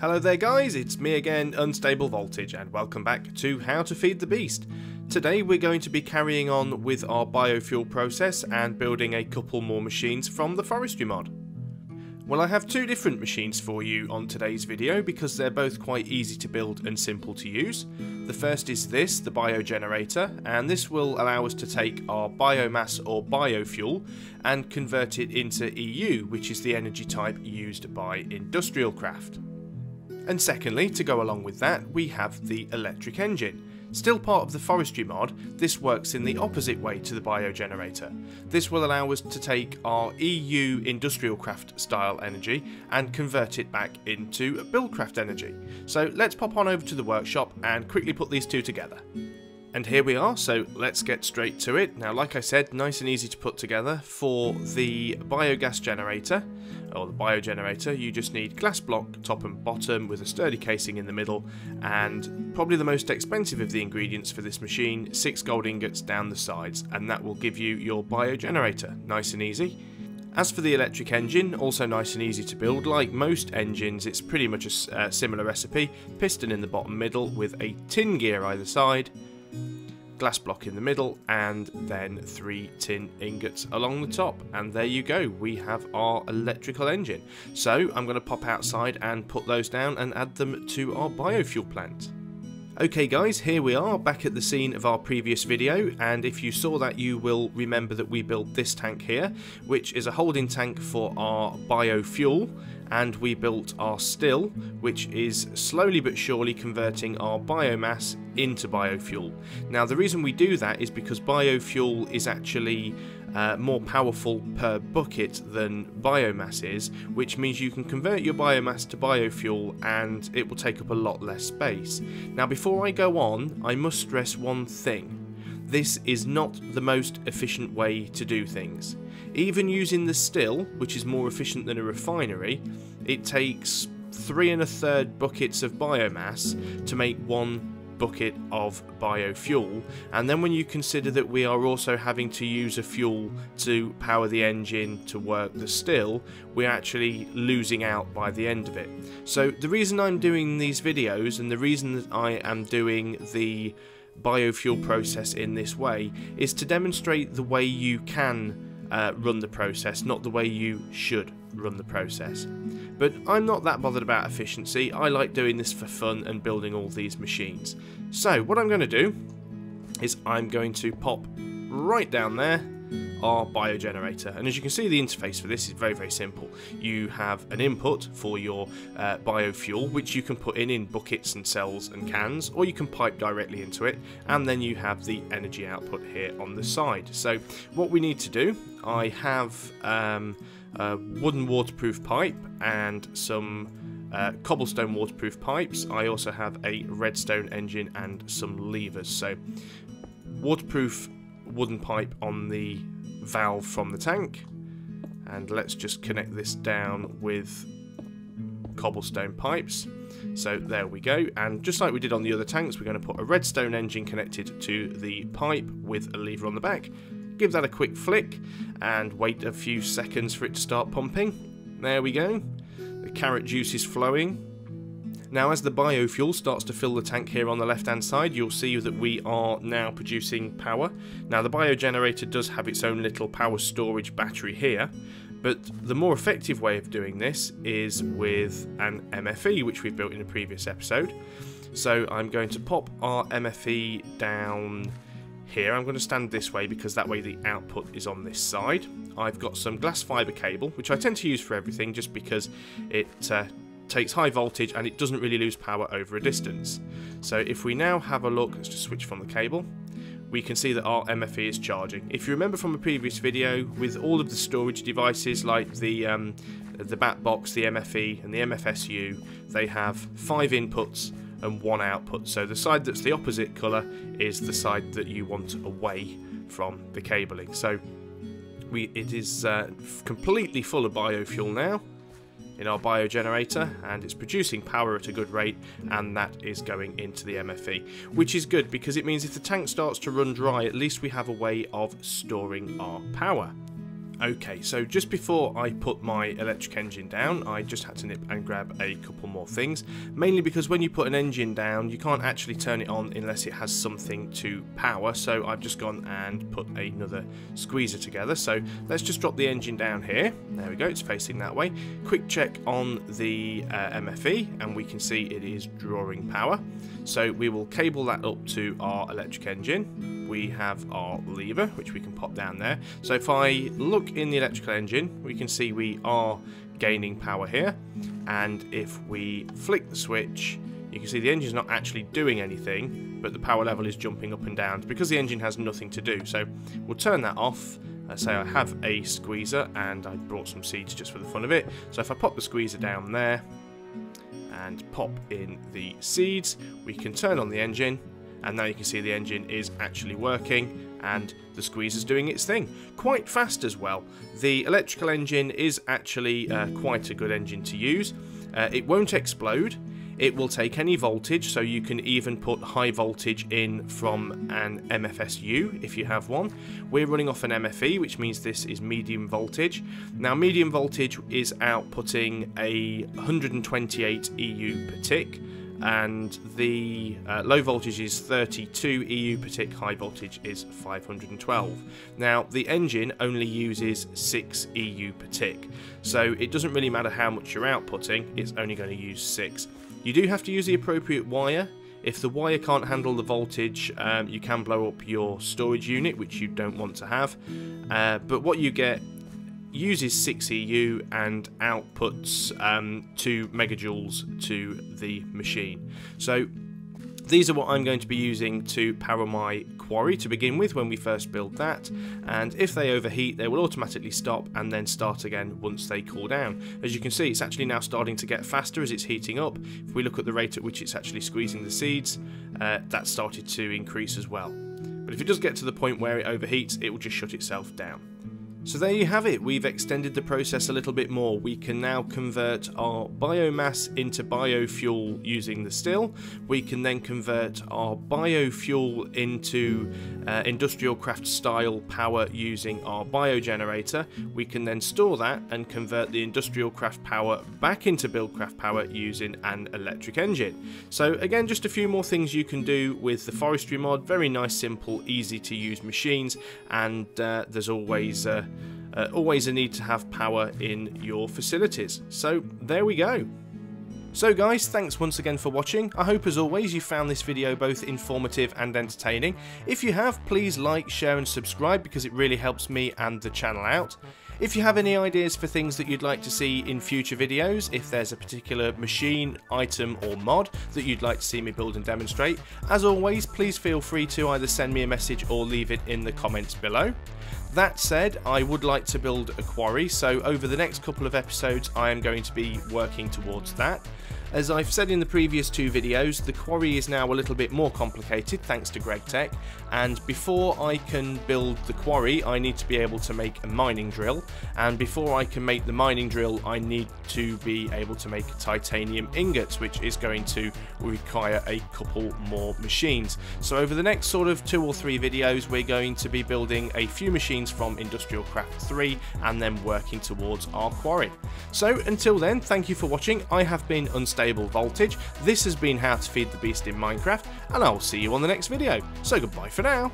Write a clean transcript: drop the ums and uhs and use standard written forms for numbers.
Hello there guys, it's me again, UnstableVoltage, and welcome back to How to Feed the Beast. Today we're going to be carrying on with our biofuel process and building a couple more machines from the Forestry Mod. Well, I have two different machines for you on today's video because they're both quite easy to build and simple to use. The first is this, the Bio Generator, and this will allow us to take our biomass or biofuel and convert it into EU, which is the energy type used by industrial craft. And secondly, to go along with that, we have the electric engine. Still part of the Forestry Mod, this works in the opposite way to the Bio Generator. This will allow us to take our EU industrial craft style energy and convert it back into Buildcraft energy. So let's pop on over to the workshop and quickly put these two together. And here we are, so let's get straight to it. Now, like I said, nice and easy to put together. For the biogas generator, or the bio generator, you just need glass block top and bottom with a sturdy casing in the middle, and probably the most expensive of the ingredients for this machine, 6 gold ingots down the sides, and that will give you your bio generator. Nice and easy. As for the electric engine, also nice and easy to build. Like most engines, it's pretty much a similar recipe. Piston in the bottom middle with a tin gear either side, glass block in the middle, and then 3 tin ingots along the top, and there you go, we have our electrical engine. So I'm going to pop outside and put those down and add them to our biofuel plant. Okay guys, here we are back at the scene of our previous video, and if you saw that you will remember that we built this tank here, which is a holding tank for our biofuel, and we built our still, which is slowly but surely converting our biomass into biofuel. Now the reason we do that is because biofuel is actually more powerful per bucket than biomass is, which means you can convert your biomass to biofuel and it will take up a lot less space. Now before I go on, I must stress one thing. This is not the most efficient way to do things. Even using the still, which is more efficient than a refinery, it takes 3 1/3 buckets of biomass to make 1 bucket of biofuel, and then when you consider that we are also having to use a fuel to power the engine to work the still, we're actually losing out by the end of it. So the reason I'm doing these videos, and the reason that I am doing the biofuel process in this way, is to demonstrate the way you can run the process, not the way you should run the process. But I'm not that bothered about efficiency. I like doing this for fun and building all these machines. So what I'm going to do is I'm going to pop right down there our bio generator, and as you can see, the interface for this is very simple. You have an input for your biofuel, which you can put in buckets and cells and cans, or you can pipe directly into it, and then you have the energy output here on the side. So what we need to do, I have a wooden waterproof pipe and some cobblestone waterproof pipes. I also have a redstone engine and some levers. So waterproof wooden pipe on the valve from the tank, and let's just connect this down with cobblestone pipes. So there we go, and just like we did on the other tanks, we're going to put a redstone engine connected to the pipe with a lever on the back. Give that a quick flick and wait a few seconds for it to start pumping. There we go, the carrot juice is flowing. Now as the biofuel starts to fill the tank here on the left hand side, you'll see that we are now producing power. Now the bio generator does have its own little power storage battery here, but the more effective way of doing this is with an MFE, which we've built in a previous episode. So I'm going to pop our MFE down here. I'm going to stand this way because that way the output is on this side. I've got some glass fibre cable, which I tend to use for everything just because it takes high voltage and it doesn't really lose power over a distance. So if we now have a look, let's just switch from the cable, we can see that our MFE is charging. If you remember from a previous video, with all of the storage devices like the bat box, the MFE and the MFSU, they have 5 inputs and 1 output. So the side that's the opposite colour is the side that you want away from the cabling. So it is completely full of biofuel now in our bio generator, and it's producing power at a good rate, and that is going into the MFE, which is good because it means if the tank starts to run dry, at least we have a way of storing our power. Okay, so just before I put my electric engine down, I just had to nip and grab a couple more things, mainly because when you put an engine down, you can't actually turn it on unless it has something to power, so I've just gone and put another squeezer together. So let's just drop the engine down here. There we go, it's facing that way. Quick check on the MFE, and we can see it is drawing power. So we will cable that up to our electric engine. We have our lever, which we can pop down there. So if I look in the electrical engine, we can see we are gaining power here. And if we flick the switch, you can see the engine's not actually doing anything, but the power level is jumping up and down because the engine has nothing to do. So we'll turn that off. Say I have a squeezer, and I brought some seeds just for the fun of it. So if I pop the squeezer down there and pop in the seeds, we can turn on the engine, and now you can see the engine is actually working and the squeezer's doing its thing. Quite fast as well. The electrical engine is actually quite a good engine to use. It won't explode. It will take any voltage, so you can even put high voltage in from an MFSU if you have one. We're running off an MFE, which means this is medium voltage. Now, medium voltage is outputting a 128 EU per tick, and the low voltage is 32 EU per tick, high voltage is 512. Now, the engine only uses 6 EU per tick, so it doesn't really matter how much you're outputting, it's only going to use 6. You do have to use the appropriate wire. If the wire can't handle the voltage, you can blow up your storage unit, which you don't want to have. But what you get uses 6 EU and outputs 2 megajoules to the machine. So these are what I'm going to be using to power my quarry to begin with when we first build that, and if they overheat they will automatically stop and then start again once they cool down. As you can see, it's actually now starting to get faster as it's heating up. If we look at the rate at which it's actually squeezing the seeds, that started to increase as well. But if it does get to the point where it overheats, it will just shut itself down. So there you have it, we've extended the process a little bit more. We can now convert our biomass into biofuel using the still. We can then convert our biofuel into industrial craft style power using our biogenerator. We can then store that and convert the industrial craft power back into Buildcraft power using an electric engine. So again, just a few more things you can do with the Forestry Mod. Very nice, simple, easy to use machines, and there's always a need to have power in your facilities. So there we go. So guys, thanks once again for watching. I hope as always you found this video both informative and entertaining. If you have, please like, share and subscribe because it really helps me and the channel out. If you have any ideas for things that you'd like to see in future videos, if there's a particular machine, item or mod that you'd like to see me build and demonstrate, as always, please feel free to either send me a message or leave it in the comments below. That said, I would like to build a quarry, so over the next couple of episodes I am going to be working towards that. As I've said in the previous 2 videos, the quarry is now a little bit more complicated thanks to Gregtech, and before I can build the quarry I need to be able to make a mining drill, and before I can make the mining drill I need to be able to make titanium ingots, which is going to require a couple more machines. So over the next sort of 2 or 3 videos we're going to be building a few machines from Industrial Craft 3 and then working towards our quarry. So until then, thank you for watching. I have been UnstableVoltage. This has been How to Feed the Beast in Minecraft, and I will see you on the next video. So goodbye for now.